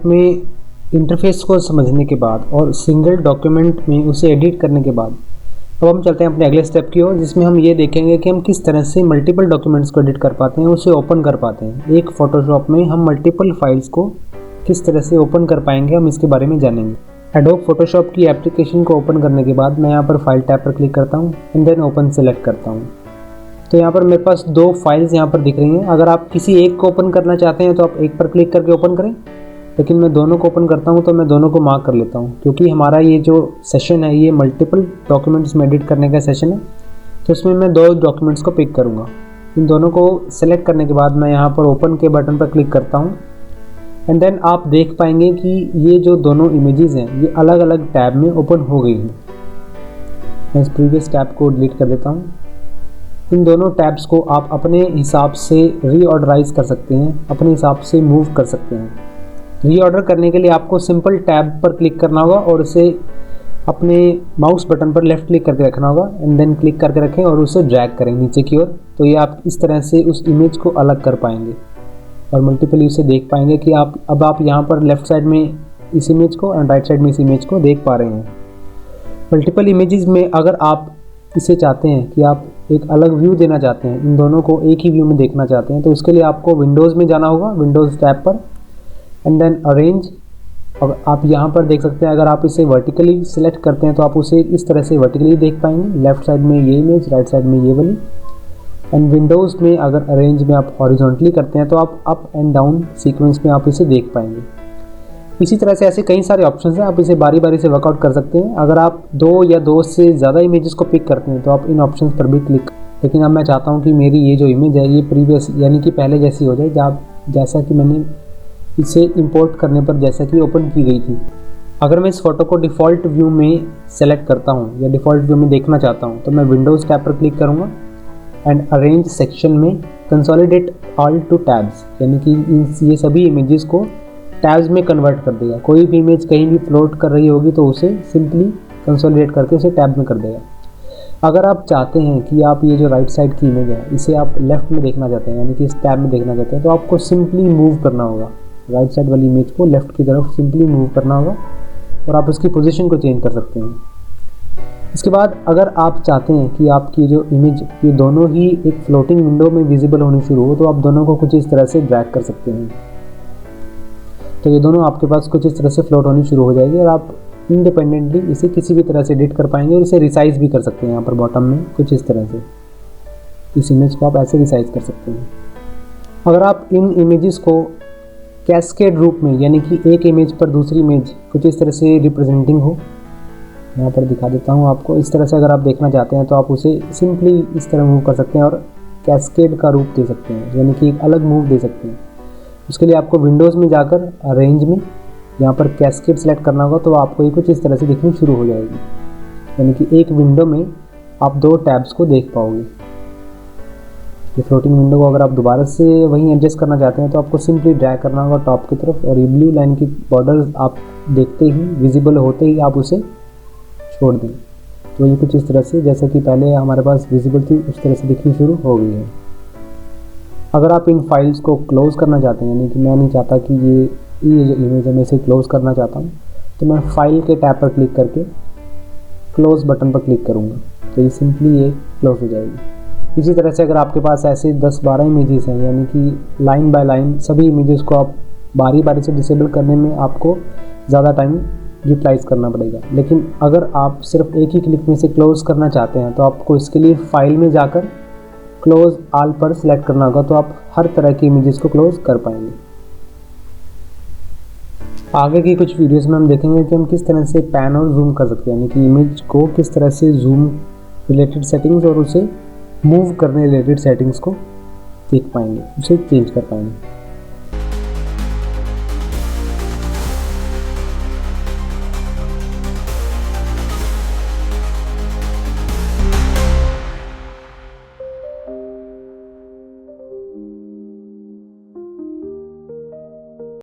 में इंटरफेस को समझने के बाद और सिंगल डॉक्यूमेंट में उसे एडिट करने के बाद अब हम चलते हैं अपने अगले स्टेप की ओर, जिसमें हम ये देखेंगे कि हम किस तरह से मल्टीपल डॉक्यूमेंट्स को एडिट कर पाते हैं, उसे ओपन कर पाते हैं। एक फ़ोटोशॉप में हम मल्टीपल फाइल्स को किस तरह से ओपन कर पाएंगे, हम इसके बारे में जानेंगे। एडोब फोटोशॉप की एप्लीकेशन को ओपन करने के बाद मैं यहाँ पर फाइल टैब पर क्लिक करता हूँ एंड देन ओपन सेलेक्ट करता हूँ। तो यहाँ पर मेरे पास 2 फाइल्स यहाँ पर दिख रही हैं। अगर आप किसी एक को ओपन करना चाहते हैं तो आप एक पर क्लिक करके ओपन करें, लेकिन मैं दोनों को ओपन करता हूँ तो मैं दोनों को मार्क कर लेता हूँ, क्योंकि हमारा ये जो सेशन है ये मल्टीपल डॉक्यूमेंट्स में एडिट करने का सेशन है। तो इसमें मैं 2 डॉक्यूमेंट्स को पिक करूँगा। इन दोनों को सेलेक्ट करने के बाद मैं यहाँ पर ओपन के बटन पर क्लिक करता हूँ एंड देन आप देख पाएंगे कि ये जो दोनों इमेजेस हैं ये अलग अलग टैब में ओपन हो गई हैं। मैं इस प्रीवियस टैब को डिलीट कर देता हूँ। इन दोनों टैब्स को आप अपने हिसाब से रीऑर्डराइज कर सकते हैं, अपने हिसाब से मूव कर सकते हैं। रीऑर्डर करने के लिए आपको सिंपल टैब पर क्लिक करना होगा और उसे अपने माउस बटन पर लेफ़्ट क्लिक करके रखना होगा एंड देन क्लिक करके रखें और उसे ड्रैग करें नीचे की ओर। तो ये आप इस तरह से उस इमेज को अलग कर पाएंगे और मल्टीपल उसे देख पाएंगे कि आप यहाँ पर लेफ़्ट साइड में इस इमेज को और राइट साइड में इस इमेज को देख पा रहे हैं। मल्टीपल इमेजेस में अगर आप इसे चाहते हैं कि आप एक अलग व्यू देना चाहते हैं, इन दोनों को एक ही व्यू में देखना चाहते हैं, तो इसके लिए आपको विंडोज़ में जाना होगा, विंडोज़ टैब पर एंड देन अरेंज। और आप यहाँ पर देख सकते हैं अगर आप इसे वर्टिकली सिलेक्ट करते हैं तो आप उसे इस तरह से वर्टिकली देख पाएंगे। लेफ़्ट साइड में ये इमेज, राइट साइड में ये वाली। एंड विंडोज़ में अगर अरेंज में आप हॉरिजॉन्टली करते हैं तो आप अप एंड डाउन सीक्वेंस में आप इसे देख पाएंगे। इसी तरह से ऐसे कई सारे ऑप्शंस हैं, आप इसे बारी बारी से वर्कआउट कर सकते हैं। अगर आप 2 या 2 से ज़्यादा इमेजेस को पिक करते हैं तो आप इन ऑप्शंस पर भी क्लिक। लेकिन अब मैं चाहता हूँ कि मेरी ये जो इमेज है ये प्रीवियस यानी कि पहले जैसी हो जाए, जैसा कि मैंने इसे इंपोर्ट करने पर जैसा कि ओपन की गई थी। अगर मैं इस फ़ोटो को डिफ़ॉल्ट व्यू में सेलेक्ट करता हूँ या डिफ़ॉल्ट व्यू में देखना चाहता हूँ तो मैं विंडोज़ टैब पर क्लिक करूँगा एंड अरेंज सेक्शन में कंसोलिडेट ऑल टू टैब्स, यानी कि ये सभी इमेजेस को टैब्स में कन्वर्ट कर देगा। कोई भी इमेज कहीं भी फ्लोट कर रही होगी तो उसे सिंपली कंसोलिडेट करके उसे टैब में कर देगा। अगर आप चाहते हैं कि आप ये जो राइट साइड की इमेज है इसे आप लेफ़्ट में देखना चाहते हैं, यानी कि इस टैब में देखना चाहते हैं, तो आपको सिंपली मूव करना होगा। राइट साइड वाली इमेज को लेफ़्ट की तरफ सिंपली मूव करना होगा और आप उसकी पोजीशन को चेंज कर सकते हैं। इसके बाद अगर आप चाहते हैं कि आपकी जो इमेज ये दोनों ही एक फ्लोटिंग विंडो में विजिबल होनी शुरू हो तो आप दोनों को कुछ इस तरह से ड्रैग कर सकते हैं। तो ये दोनों आपके पास कुछ इस तरह से फ्लोट होनी शुरू हो जाएगी और आप इंडिपेंडेंटली इसे किसी भी तरह से एडिट कर पाएंगे और इसे रिसाइज भी कर सकते हैं। यहाँ पर बॉटम में कुछ इस तरह से इस इमेज को आप ऐसे रिसाइज कर सकते हैं। अगर आप इन इमेजेस को कैस्केड रूप में, यानी कि एक इमेज पर दूसरी इमेज कुछ इस तरह से रिप्रेजेंटिंग हो, यहाँ पर दिखा देता हूँ आपको। इस तरह से अगर आप देखना चाहते हैं तो आप उसे सिंपली इस तरह मूव कर सकते हैं और कैस्केड का रूप दे सकते हैं, यानी कि एक अलग मूव दे सकते हैं। उसके लिए आपको विंडोज़ में जाकर अरेंज में यहाँ पर कैस्केड सेलेक्ट करना होगा तो आपको ये कुछ इस तरह से दिखनी शुरू हो जाएगी, यानी कि एक विंडो में आप 2 टैब्स को देख पाओगे। ये फ्लोटिंग विंडो को अगर आप दोबारा से वहीं एडजस्ट करना चाहते हैं तो आपको सिंपली ड्रैग करना होगा टॉप की तरफ और ये ब्लू लाइन की बॉर्डर आप देखते ही विजिबल होते ही आप उसे छोड़ दें। तो ये कुछ इस तरह से जैसे कि पहले हमारे पास विजिबल थी उस तरह से दिखनी शुरू हो गई है। अगर आप इन फाइल्स को क्लोज़ करना चाहते हैं, यानी कि मैं नहीं चाहता कि ये जो इमेज है मैं इसे क्लोज़ करना चाहता हूँ, तो मैं फाइल के टैब पर क्लिक करके क्लोज़ बटन पर क्लिक करूँगा तो ये सिंपली ये क्लोज़ हो जाएगी। इसी तरह से अगर आपके पास ऐसे 10-12 इमेजेस हैं, यानी कि लाइन बाय लाइन सभी इमेजेस को आप बारी बारी से डिसेबल करने में आपको ज़्यादा टाइम यूटिलाइज़ करना पड़ेगा। लेकिन अगर आप सिर्फ एक ही क्लिक में से क्लोज़ करना चाहते हैं तो आपको इसके लिए फाइल में जाकर क्लोज़ ऑल पर सिलेक्ट करना होगा, तो आप हर तरह की इमेजेस को क्लोज़ कर पाएंगे। आगे की कुछ वीडियोस में हम देखेंगे कि हम किस तरह से पैन और जूम कर सकते हैं, यानी कि इमेज को किस तरह से जूम रिलेटेड सेटिंग्स और उसे मूव करने रिलेटेड सेटिंग्स को देख पाएंगे, उसे चेंज कर पाएंगे।